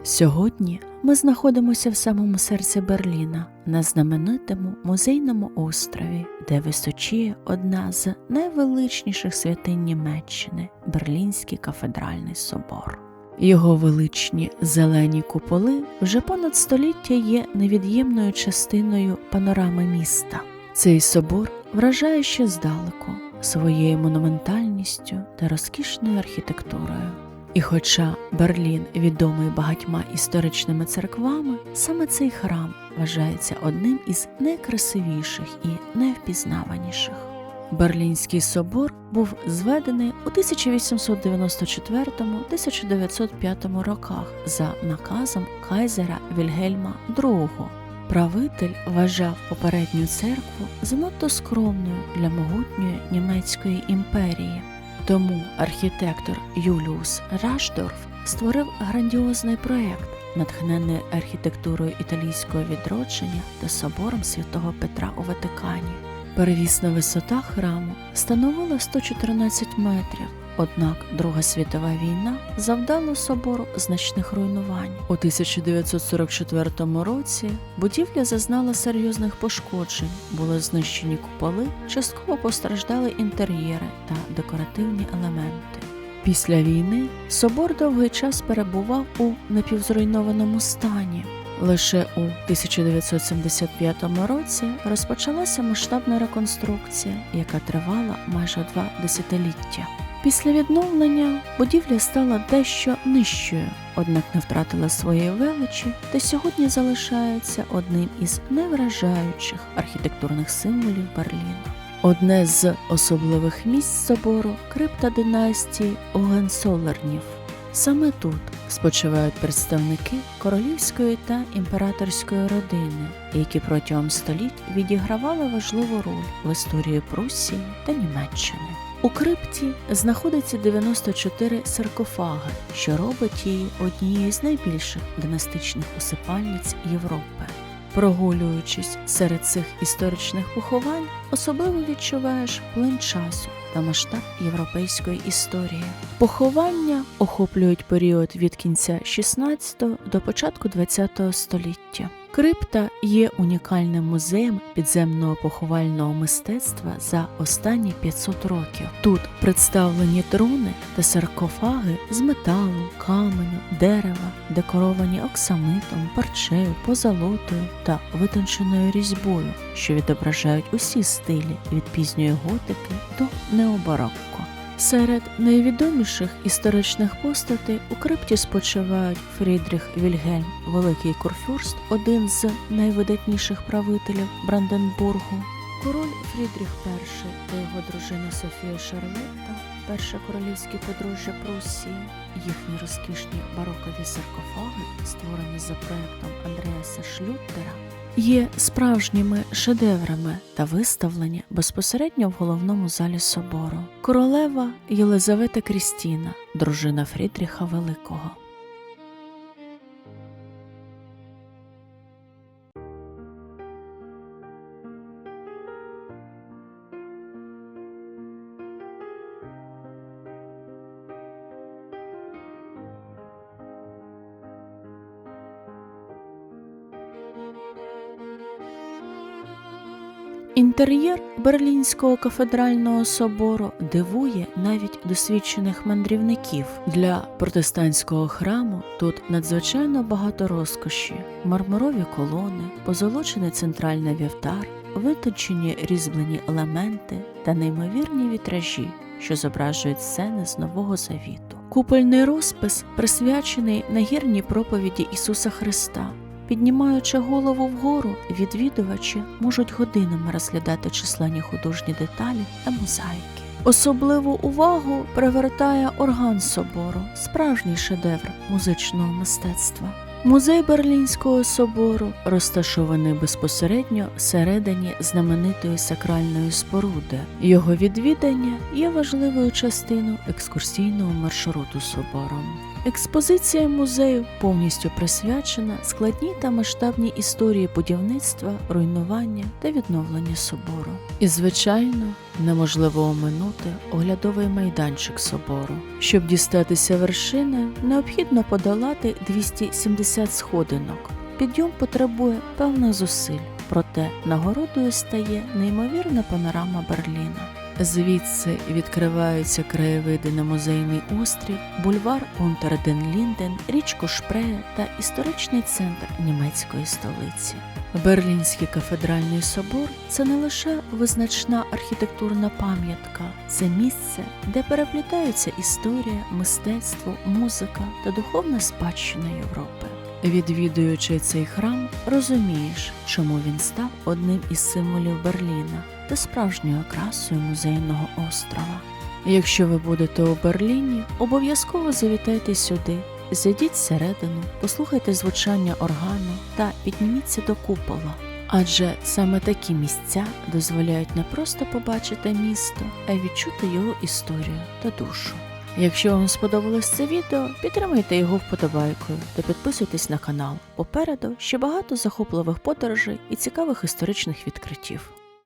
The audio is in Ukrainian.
Сьогодні ми знаходимося в самому серці Берліна, на знаменитому музейному острові, де височіє одна з найвеличніших святинь Німеччини – Берлінський кафедральний собор. Його величні зелені куполи вже понад століття є невід'ємною частиною панорами міста. Цей собор вражає ще здалеку своєю монументальністю та розкішною архітектурою. І хоча Берлін відомий багатьма історичними церквами, саме цей храм вважається одним із найкрасивіших і найвпізнаваніших. Берлінський собор був зведений у 1894-1905 роках за наказом кайзера Вільгельма II. Правитель вважав попередню церкву занадто скромною для могутньої німецької імперії. Тому архітектор Юліус Рашдорф створив грандіозний проєкт, натхнений архітектурою італійського відродження та собором Святого Петра у Ватикані. Первісна висота храму становила 114 метрів, однак Друга світова війна завдала собору значних руйнувань. У 1944 році будівля зазнала серйозних пошкоджень, були знищені куполи, частково постраждали інтер'єри та декоративні елементи. Після війни собор довгий час перебував у напівзруйнованому стані. Лише у 1975 році розпочалася масштабна реконструкція, яка тривала майже 2 десятиліття. Після відновлення будівля стала дещо нижчою, однак не втратила своєї величі та сьогодні залишається одним із найвражаючих архітектурних символів Берліна. Одне з особливих місць собору – крипта династії Огенцоллернів. Саме тут спочивають представники королівської та імператорської родини, які протягом століть відігравали важливу роль в історії Пруссії та Німеччини. У крипті знаходиться 94 саркофаги, що робить її однією з найбільших династичних усипальниць Європи. Прогулюючись серед цих історичних поховань, особливо відчуваєш плин часу та масштаб європейської історії. Поховання охоплюють період від кінця 16 до початку 20 століття. Крипта є унікальним музеєм підземного поховального мистецтва за останні 500 років. Тут представлені труни та саркофаги з металу, каменю, дерева, декоровані оксамитом, парчею, позолотою та витонченою різьбою, що відображають усі стилі від пізньої готики до необарокко. Серед найвідоміших історичних постатей у крипті спочивають Фрідріх Вільгельм Великий Курфюрст, один з найвидатніших правителів Бранденбургу, король Фрідріх І та його дружина Софія Шарлотта, перше королівське подружжя Пруссії. Їхні розкішні барокові саркофаги, створені за проектом Андреаса Шлюттера, є справжніми шедеврами та виставлені безпосередньо в головному залі собору. Королева Єлизавета Крістіна, дружина Фрідріха Великого. Інтер'єр Берлінського кафедрального собору дивує навіть досвідчених мандрівників. Для протестантського храму тут надзвичайно багато розкоші. Мармурові колони, позолочений центральний вівтар, витончені різьблені елементи та неймовірні вітражі, що зображують сцени з Нового Завіту. Купольний розпис присвячений нагірній проповіді Ісуса Христа. Піднімаючи голову вгору, відвідувачі можуть годинами розглядати численні художні деталі та мозаїки. Особливу увагу привертає орган собору, справжній шедевр музичного мистецтва. Музей Берлінського собору розташований безпосередньо всередині знаменитої сакральної споруди. Його відвідання є важливою частиною екскурсійного маршруту собором. Експозиція музею повністю присвячена складній та масштабній історії будівництва, руйнування та відновлення собору. І, звичайно, неможливо оминути оглядовий майданчик собору. Щоб дістатися вершини, необхідно подолати 270 сходинок. Підйом потребує певних зусиль, проте нагородою стає неймовірна панорама Берліна. Звідси відкриваються краєвиди на музейний острів, бульвар Унтер-ден-Лінден, річку Шпрее та історичний центр німецької столиці. Берлінський кафедральний собор – це не лише визначна архітектурна пам'ятка, це місце, де переплітаються історія, мистецтво, музика та духовна спадщина Європи. Відвідуючи цей храм, розумієш, чому він став одним із символів Берліна та справжньою окрасою музейного острова. Якщо ви будете у Берліні, обов'язково завітайте сюди, зайдіть всередину, послухайте звучання органу та підніміться до купола. Адже саме такі місця дозволяють не просто побачити місто, а й відчути його історію та душу. Якщо вам сподобалось це відео, підтримайте його вподобайкою та підписуйтесь на канал. Попереду ще багато захопливих подорожей і цікавих історичних відкриттів.